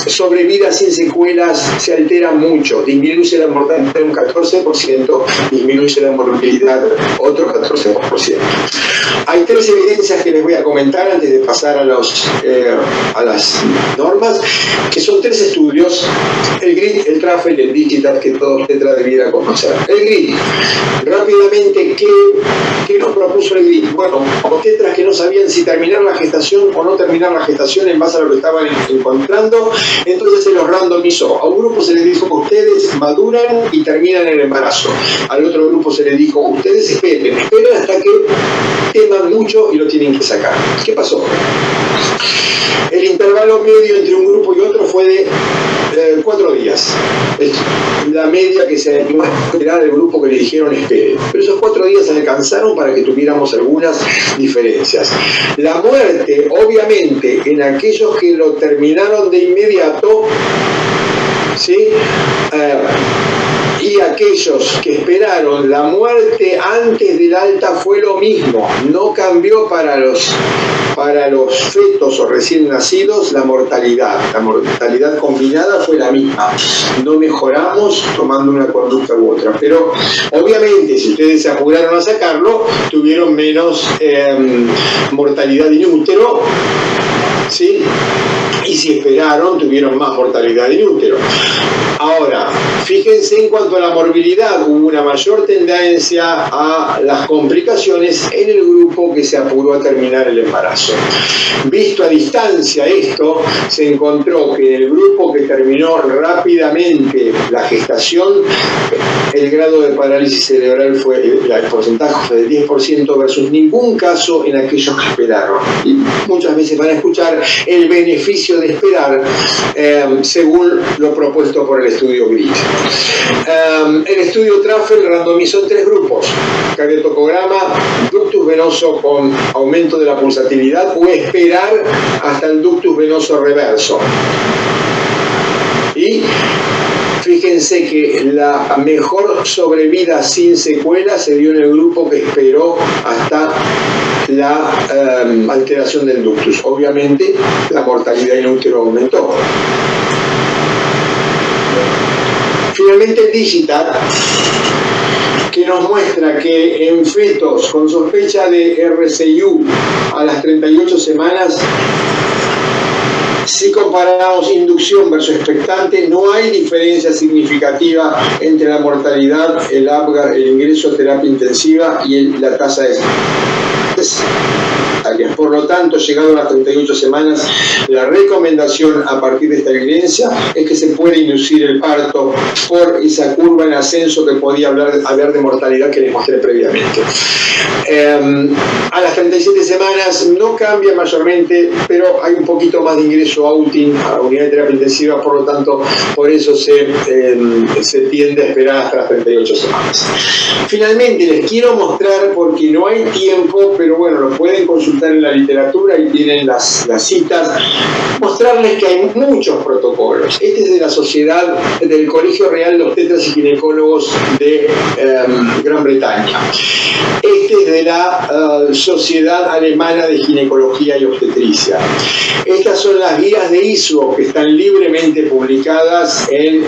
sobrevida sin secuelas se altera mucho. Disminuye la mortalidad un 14%, disminuye la morbilidad otro 14%. Hay tres evidencias que les voy a comentar antes de pasar a las normas, que son tres estudios: el GRID, el TRAFL y el DIGITAL, que todo obstetra debiera conocer. El GRID, rápidamente, ¿qué nos propuso el GRID? Bueno, obstetras que no sabían si terminar la gestación o no terminar la gestación en base a lo que estaban encontrando, entonces se los randomizó. A un grupo se les dijo: ustedes maduran y terminan el embarazo. Al otro grupo se les dijo: ustedes esperen hasta que teman mucho y lo tienen que sacar. ¿Qué pasó? El intervalo medio entre un grupo y otro fue de 4 días. Es la media que se animó a esperar el grupo que le dijeron espere. Pero esos 4 días alcanzaron para que tuviéramos algunas diferencias. La muerte, obviamente, en aquellos que lo terminaron de inmediato, ¿sí? Y aquellos que esperaron la muerte antes del alta fue lo mismo, no cambió para los fetos o recién nacidos la mortalidad combinada fue la misma, no mejoramos tomando una conducta u otra, pero obviamente si ustedes se apuraron a sacarlo tuvieron menos mortalidad in útero, ¿sí? Y si esperaron tuvieron más mortalidad in útero. Ahora, fíjense en cuanto a la morbilidad, hubo una mayor tendencia a las complicaciones en el grupo que se apuró a terminar el embarazo. Visto a distancia esto, se encontró que en el grupo que terminó rápidamente la gestación, el grado de parálisis cerebral el porcentaje fue del 10% versus ningún caso en aquellos que esperaron. Y muchas veces van a escuchar el beneficio de esperar según lo propuesto por el estudio GRID. El estudio TRAFL randomizó en 3 grupos: cardiotocograma, ductus venoso con aumento de la pulsatividad o esperar hasta el ductus venoso reverso. Y Fíjense que la mejor sobrevida sin secuelas se dio en el grupo que esperó hasta la alteración del ductus. Obviamente, la mortalidad in útero aumentó. Finalmente, el digital, que nos muestra que en fetos con sospecha de RCIU a las 38 semanas, si comparamos inducción versus expectante, no hay diferencia significativa entre la mortalidad, el APGAR, el ingreso a terapia intensiva y la tasa de Por lo tanto, llegado a las 38 semanas, la recomendación a partir de esta evidencia es que se puede inducir el parto por esa curva en ascenso que podía hablar de mortalidad que les mostré previamente. A las 37 semanas no cambia mayormente, pero hay un poquito más de ingreso outing a la unidad de terapia intensiva, por lo tanto, por eso se tiende a esperar hasta las 38 semanas. Finalmente, les quiero mostrar, porque no hay tiempo, pero bueno, lo pueden consultar en la literatura y tienen las citas, mostrarles que hay muchos protocolos. Este es de la Sociedad del Colegio Real de Obstetras y Ginecólogos de Gran Bretaña. Este es de la Sociedad Alemana de Ginecología y Obstetricia. Estas son las guías de ISO que están libremente publicadas en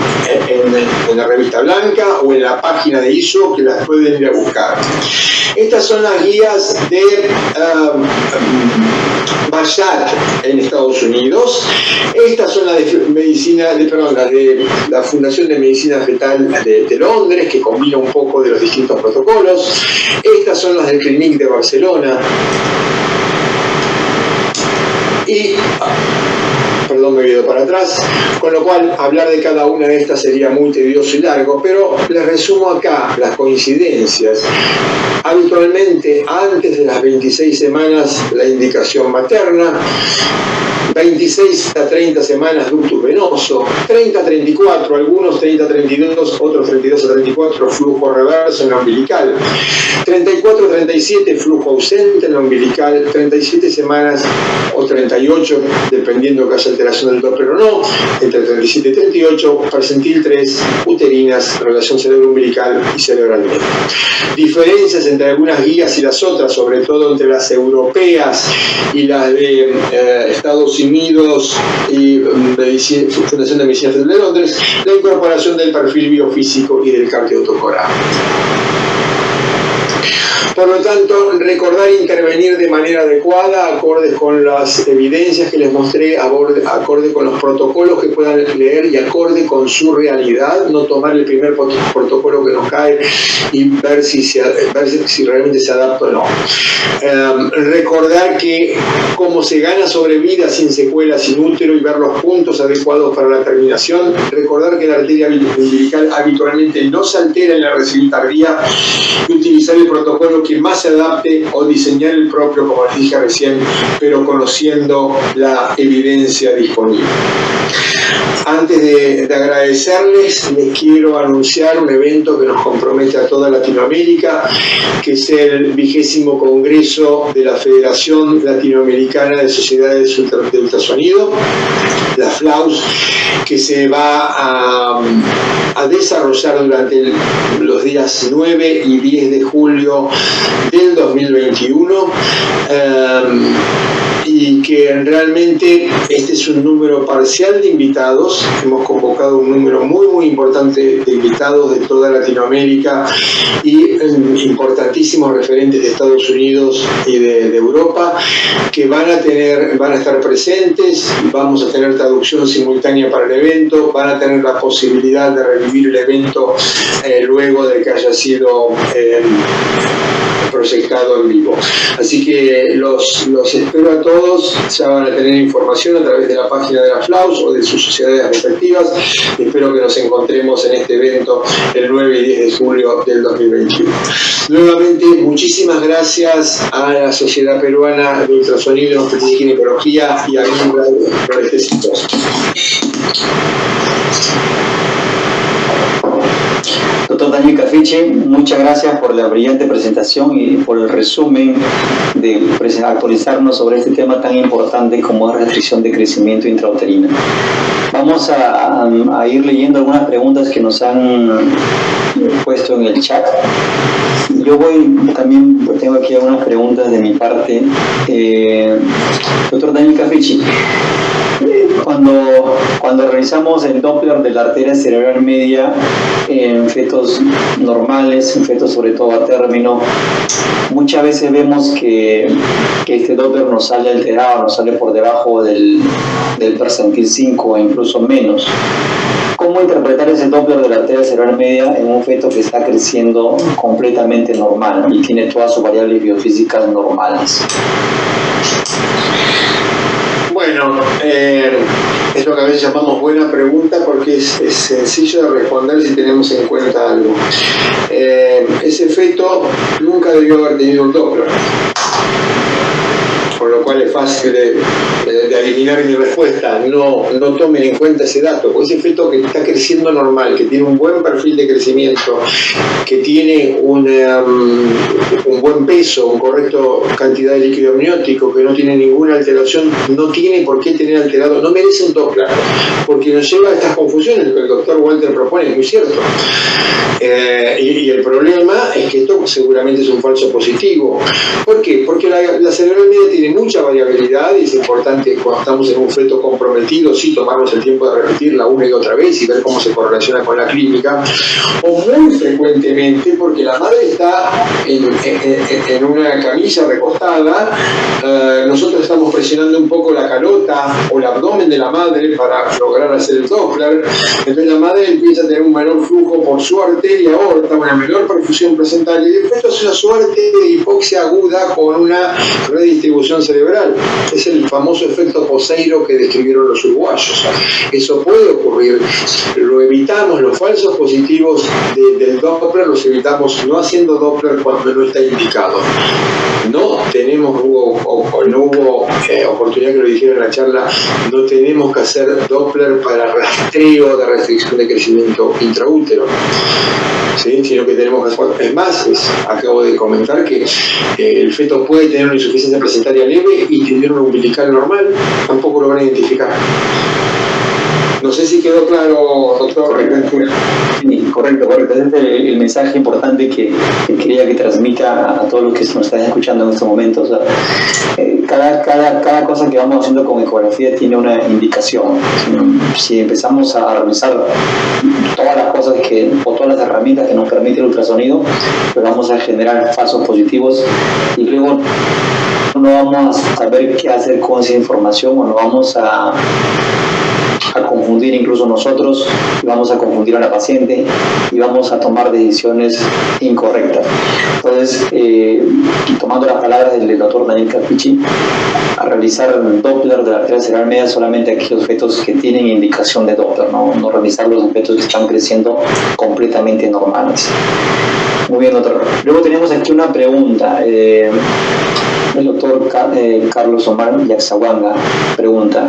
la revista blanca o en la página de ISO, que las pueden ir a buscar. Estas son las guías de Bayat en Estados Unidos. Estas son las de la Fundación de Medicina Fetal de Londres, que combina un poco de los distintos protocolos. Estas son las del Clinic de Barcelona. Y perdón, me he ido para atrás, con lo cual hablar de cada una de estas sería muy tedioso y largo, pero les resumo acá las coincidencias. Habitualmente, antes de las 26 semanas, la indicación materna, 26 a 30 semanas ductus venoso, 30 a 34, algunos 30 a 32, otros 32 a 34, flujo reverso en la umbilical, 34 a 37, flujo ausente en la umbilical, 37 semanas o 38, dependiendo que haya alteración del Doppler o no, entre 37 y 38, percentil 3, uterinas, relación cerebro-umbilical y cerebral-medio. Diferencias entre algunas guías y las otras, sobre todo entre las europeas y las de Estados Unidos y Fundación de Medicina Fetal de Londres, la incorporación del perfil biofísico y del cardioautocorado. Por lo tanto, recordar intervenir de manera adecuada, acorde con las evidencias que les mostré, acorde con los protocolos que puedan leer y acorde con su realidad, no tomar el primer protocolo que nos cae y ver si realmente se adapta o no. Recordar que como se gana sobre vida sin secuelas, sin útero, y ver los puntos adecuados para la terminación. Recordar que la arteria umbilical habitualmente no se altera en la recién tardía y utilizar el protocolo que más se adapte o diseñar el propio, como les dije recién, pero conociendo la evidencia disponible. Antes de agradecerles, les quiero anunciar un evento que nos compromete a toda Latinoamérica, que es el 20º Congreso de la Federación Latinoamericana de Sociedades de Ultrasonido, la FLAUS, que se va a desarrollar durante los días 9 y 10 de julio del 2021. Y que realmente este es un número parcial de invitados. Hemos convocado un número muy importante de invitados de toda Latinoamérica y importantísimos referentes de Estados Unidos y de Europa, que van a estar presentes. Vamos a tener traducción simultánea para el evento, van a tener la posibilidad de revivir el evento luego de que haya sido proyectado en vivo. Así que los espero a todos. Ya van a tener información a través de la página de la FLAUS o de sus sociedades respectivas. Espero que nos encontremos en este evento el 9 y 10 de julio del 2021. Nuevamente, muchísimas gracias a la Sociedad Peruana de Ultrasonido, Obstetricia y Ginecología y a Mimbra por este sitio. Doctor Daniel Cafichi, muchas gracias por la brillante presentación y por el resumen de actualizarnos sobre este tema tan importante como es restricción de crecimiento intrauterino. Vamos a ir leyendo algunas preguntas que nos han puesto en el chat. Yo también tengo aquí algunas preguntas de mi parte. Doctor Daniel Cafichi, cuando realizamos el Doppler de la arteria cerebral media en fetos normales, en fetos sobre todo a término, muchas veces vemos que este Doppler nos sale alterado, nos sale por debajo del percentil 5 o incluso menos. ¿Cómo interpretar ese Doppler de la arteria cerebral media en un feto que está creciendo completamente normal y tiene todas sus variables biofísicas normales? Bueno, es lo que a veces llamamos buena pregunta porque es sencillo de responder si tenemos en cuenta algo. Ese feto nunca debió haber tenido un Doppler, por lo cual es fácil de adivinar mi respuesta. No tomen en cuenta ese dato, porque ese feto que está creciendo normal, que tiene un buen perfil de crecimiento, que tiene un buen peso, una correcta cantidad de líquido amniótico, que no tiene ninguna alteración, no tiene por qué tener alterado, no merece un Doppler, porque nos lleva a estas confusiones que el doctor Walter propone, es muy cierto. Y el problema es que esto seguramente es un falso positivo. ¿Por qué? Porque la cerebral media tiene mucha variabilidad y es importante cuando estamos en un feto comprometido, sí, tomarnos el tiempo de repetirla una y otra vez y ver cómo se correlaciona con la clínica, o muy frecuentemente porque la madre está en una camilla recostada, nosotros estamos presionando un poco la calota o el abdomen de la madre para lograr hacer el Doppler, entonces la madre empieza a tener un menor flujo por su arteria aorta, una menor perfusión placental y después es una suerte de hipoxia aguda con una redistribución cerebral. Es el famoso efecto Poseiro que describieron los uruguayos. Eso puede ocurrir, lo evitamos, los falsos positivos del Doppler los evitamos no haciendo Doppler cuando no está indicado. No hubo oportunidad que lo dijeron en la charla, no tenemos que hacer Doppler para rastreo de restricción de crecimiento intraútero, ¿sí? Sino que tenemos que hacer, es más, acabo de comentar que el feto puede tener una insuficiencia placentaria leve y tener un umbilical normal, tampoco lo van a identificar. No sé si quedó claro, doctor. Correcto. Ese es el mensaje importante que quería que transmita a todos los que nos están escuchando en estos momentos. O sea, cada cosa que vamos haciendo con ecografía tiene una indicación. Si empezamos a revisar todas las cosas o todas las herramientas que nos permite el ultrasonido, pues vamos a generar falsos positivos y luego no vamos a saber qué hacer con esa información o no vamos a confundir incluso nosotros, y vamos a confundir a la paciente y vamos a tomar decisiones incorrectas. Entonces, tomando las palabras del doctor Daniel Cafichi, a realizar el Doppler de la arteria cerebral media solamente aquellos fetos que tienen indicación de Doppler, no revisar los fetos que están creciendo completamente normales. Muy bien, doctor. Luego tenemos aquí una pregunta. El doctor Carlos Omar Yaxahuanga pregunta: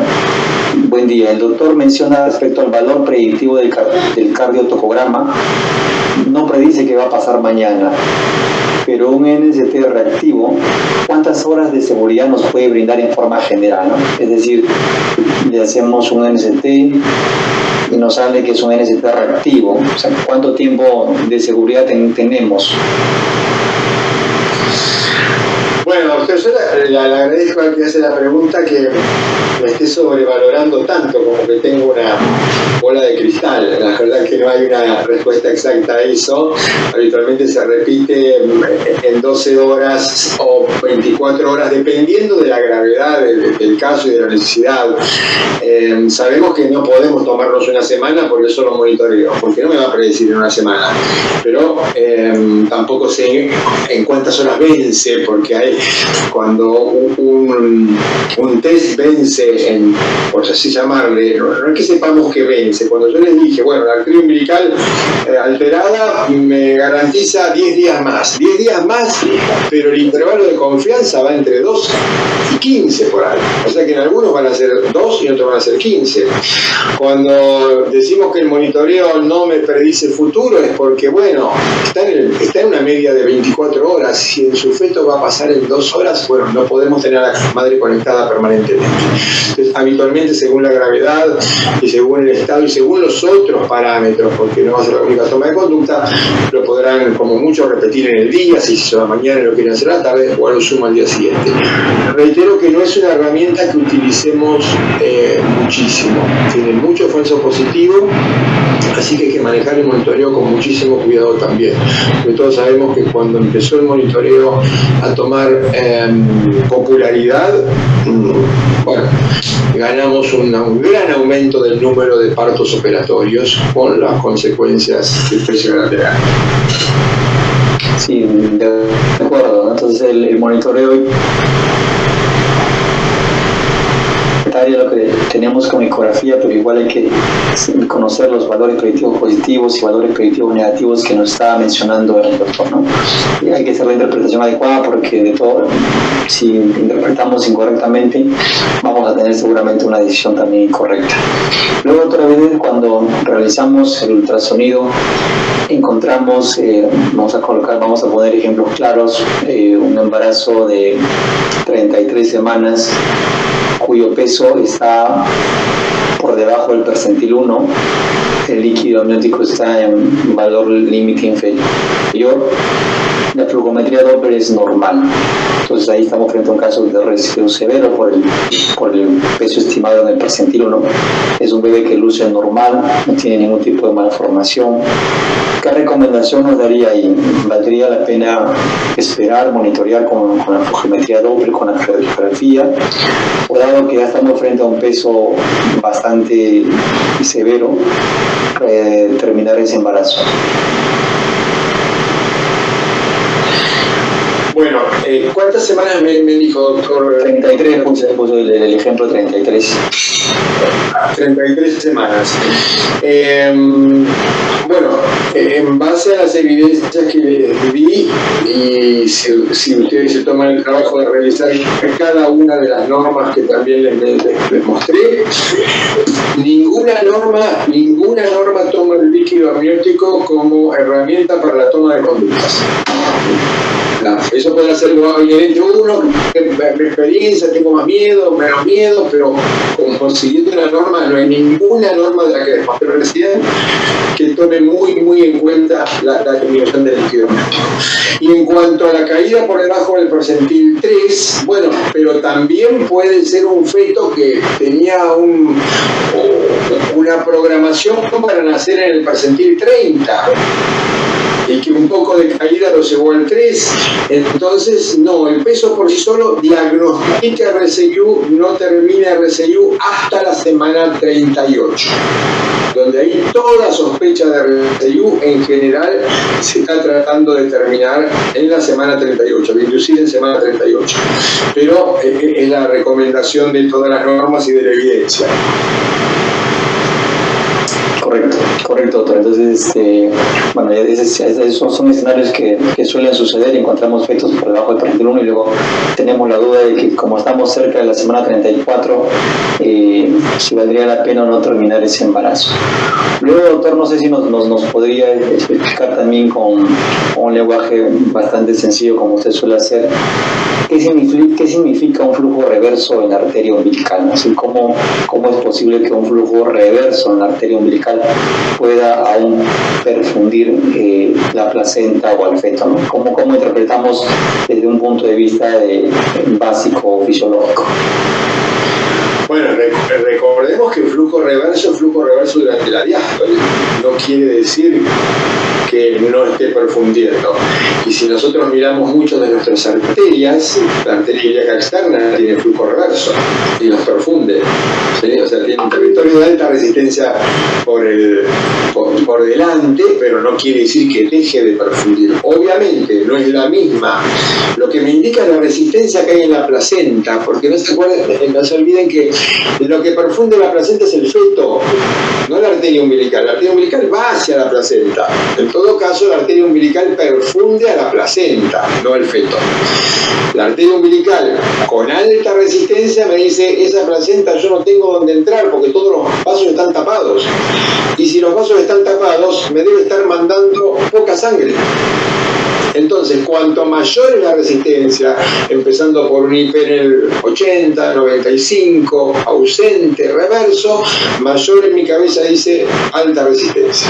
buen día, el doctor menciona respecto al valor predictivo del cardiotocograma, no predice qué va a pasar mañana, pero un NST reactivo, ¿cuántas horas de seguridad nos puede brindar en forma general, ¿no? Es decir, le hacemos un NST y nos sale que es un NST reactivo, o sea, ¿cuánto tiempo de seguridad tenemos? Bueno, doctor, yo le agradezco al que hace la pregunta que me esté sobrevalorando tanto, como que tengo una bola de cristal. La verdad que no hay una respuesta exacta a eso. Habitualmente se repite en 12 horas o 24 horas, dependiendo de la gravedad del caso y de la necesidad. Sabemos que no podemos tomarnos una semana, por eso lo monitoreo, porque no me va a predecir en una semana. Pero tampoco sé en cuántas horas vence, porque hay cuando un test vence, por así llamarle, no es que sepamos que vence. Cuando yo les dije, bueno, la arteria umbilical alterada me garantiza 10 días más, pero el intervalo de confianza va entre 2 15 por año. O sea que en algunos van a ser 2 y en otros van a ser 15. Cuando decimos que el monitoreo no me predice el futuro es porque, bueno, está en una media de 24 horas. Si en su feto va a pasar en 2 horas, bueno, no podemos tener a la madre conectada permanentemente. Entonces, habitualmente, según la gravedad y según el estado y según los otros parámetros, porque no va a ser la única toma de conducta, lo podrán como mucho repetir en el día, si se hizo a la mañana y lo quieren hacer a la tarde, o a lo sumo al día siguiente. Reitero que no es una herramienta que utilicemos muchísimo, tiene mucho falso positivo, así que hay que manejar el monitoreo con muchísimo cuidado también, porque todos sabemos que cuando empezó el monitoreo a tomar popularidad, bueno, ganamos un gran aumento del número de partos operatorios con las consecuencias que usted llegará a tener. Sí, de acuerdo, ¿no? Entonces el monitoreo lo que tenemos con ecografía, pero igual hay que conocer los valores predictivos positivos y valores predictivos negativos que nos estaba mencionando el doctor, ¿no? Y hay que hacer la interpretación adecuada porque de todo, si interpretamos incorrectamente, vamos a tener seguramente una decisión también incorrecta. Luego otra vez cuando realizamos el ultrasonido encontramos, vamos a poner ejemplos claros, un embarazo de 33 semanas cuyo peso está por debajo del percentil 1, el líquido amniótico está en valor límite inferior, la flujometría Doppler es normal. Entonces ahí estamos frente a un caso de residuo severo por el peso estimado en el percentil 1. Es un bebé que luce normal, no tiene ningún tipo de malformación. ¿Qué recomendación nos daría ahí? ¿Valdría la pena esperar, monitorear con la flujometría Doppler, con la radiografía? O dado que ya estamos frente a un peso bastante severo, terminar ese embarazo? Bueno, ¿cuántas semanas me dijo, doctor? 33, puso el ejemplo 33. 33 semanas. Bueno, en base a las evidencias que vi, y si ustedes se toman el trabajo de revisar cada una de las normas que también les mostré, ninguna norma toma el líquido amniótico como herramienta para la toma de conductas. Eso puede hacerlo evidente uno, mi experiencia, tengo más miedo, menos miedo, pero como siguiendo la norma, no hay ninguna norma de la que después recién que tome muy en cuenta la eliminación del líquido amniótico. Y en cuanto a la caída por debajo del percentil 3, bueno, pero también puede ser un feto que tenía una programación para nacer en el percentil 30. Y que un poco de caída lo llevó al 3, entonces no, el peso por sí solo diagnostica RSIU, no termina RSIU hasta la semana 38, donde ahí toda sospecha de RSIU en general se está tratando de terminar en la semana 38, inclusive en semana 38, pero es la recomendación de todas las normas y de la evidencia. Correcto, doctor. Entonces, bueno, esos son escenarios que suelen suceder. Encontramos fetos por debajo del percentil 1 y luego tenemos la duda de que como estamos cerca de la semana 34, si valdría la pena o no terminar ese embarazo. Luego, doctor, no sé si nos podría explicar también con un lenguaje bastante sencillo, como usted suele hacer, ¿qué significa un flujo reverso en la arteria umbilical? Así, ¿cómo es posible que un flujo reverso en la arteria umbilical pueda aún perfundir la placenta o al feto, ¿no? ¿Cómo interpretamos desde un punto de vista básico fisiológico? Bueno, recordemos que el flujo reverso durante la diástole. No quiere decir que no esté perfundiendo. Y si nosotros miramos muchas de nuestras arterias, la arteria ilíaca externa tiene flujo reverso y nos perfunde, ¿sí? O sea, tiene un territorio de alta resistencia por delante, pero no quiere decir que deje de perfundir. Obviamente no es la misma. Lo que me indica la resistencia que hay en la placenta, porque no se olviden que lo que perfunde la placenta es el feto, no la arteria umbilical. La arteria umbilical va hacia la placenta. En todo caso, la arteria umbilical perfunde a la placenta, no al feto. La arteria umbilical con alta resistencia me dice: esa placenta yo no tengo donde entrar porque todos los vasos están tapados. Y si los vasos están tapados, me debe estar mandando poca sangre. Entonces, cuanto mayor es la resistencia, empezando por un IP en el 80, 95, ausente, reverso, mayor en mi cabeza dice alta resistencia.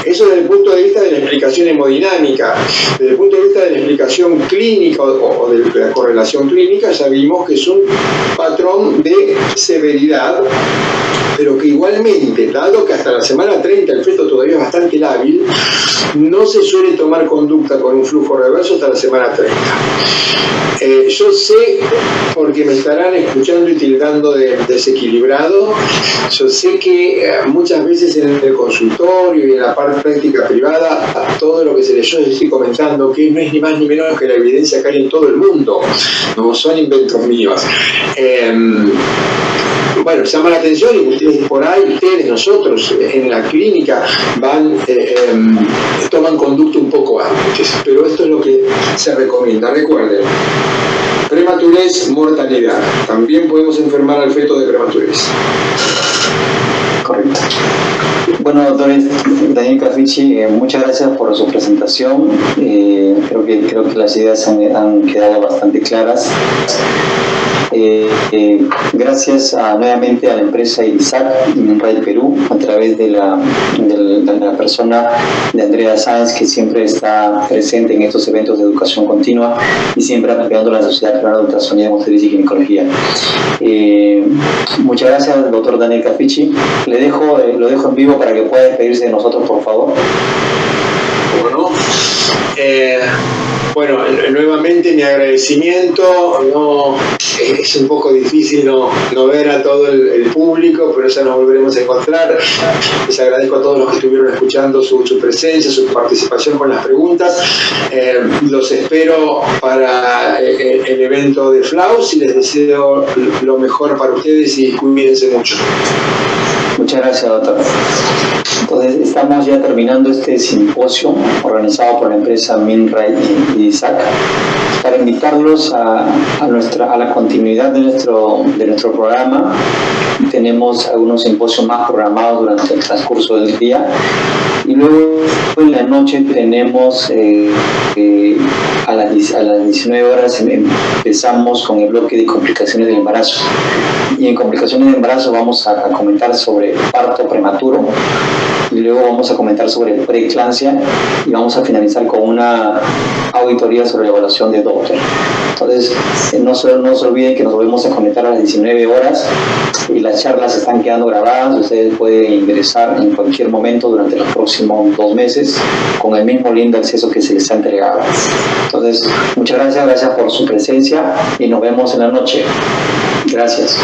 Eso desde el punto de vista de la explicación hemodinámica. Desde el punto de vista de la explicación clínica o de la correlación clínica, ya vimos que es un patrón de severidad, pero que igualmente, dado que hasta la semana 30 el feto todavía es bastante lábil, no se suele tomar conducta con un flujo reverso hasta la semana 30. Yo sé, porque me estarán escuchando y tildando de desequilibrado, yo sé que muchas veces en el consultorio y en la parte práctica privada, todo lo que yo les estoy comentando, que no es ni más ni menos que la evidencia que hay en todo el mundo, no son inventos míos. Bueno, llama la atención y ustedes por ahí, nosotros en la clínica toman conducta un poco antes, pero esto es lo que se recomienda. Recuerden, prematurez, mortalidad. También podemos enfermar al feto de prematurez. Correcto. Bueno, doctor Daniel Cafici, muchas gracias por su presentación. Creo que las ideas han quedado bastante claras. Gracias nuevamente a la empresa IRISAC y MinRay Perú, a través de la persona de Andrea Sáenz, que siempre está presente en estos eventos de educación continua y siempre apoyando a la Sociedad Peruana de Ultrasonido, Hemostasis y Ginecología. Muchas gracias, doctor Daniel Cafici. Lo dejo en vivo para que pueda despedirse de nosotros, por favor. Bueno, nuevamente mi agradecimiento. Es un poco difícil no ver a todo el público, pero ya nos volveremos a encontrar. Les agradezco a todos los que estuvieron escuchando su presencia, su participación con las preguntas. Los espero para el evento de FLAUS y les deseo lo mejor para ustedes y cuídense mucho. Muchas gracias, doctor. Entonces, estamos ya terminando este simposio organizado por la empresa MinRay y IRISAC para invitarlos a la continuidad de nuestro programa. Tenemos algunos simposios más programados durante el transcurso del día y luego en la noche tenemos a las 19 horas empezamos con el bloque de complicaciones del embarazo, y en complicaciones del embarazo vamos a comentar sobre parto prematuro y luego vamos a comentar sobre preeclampsia y vamos a finalizar con una auditoría sobre la evaluación de Doppler. Entonces, no se olviden que nos volvemos a conectar a las 19 horas y las charlas están quedando grabadas. Ustedes pueden ingresar en cualquier momento durante los próximos 2 meses con el mismo link de acceso que se les ha entregado. Entonces, muchas gracias por su presencia y nos vemos en la noche. Gracias.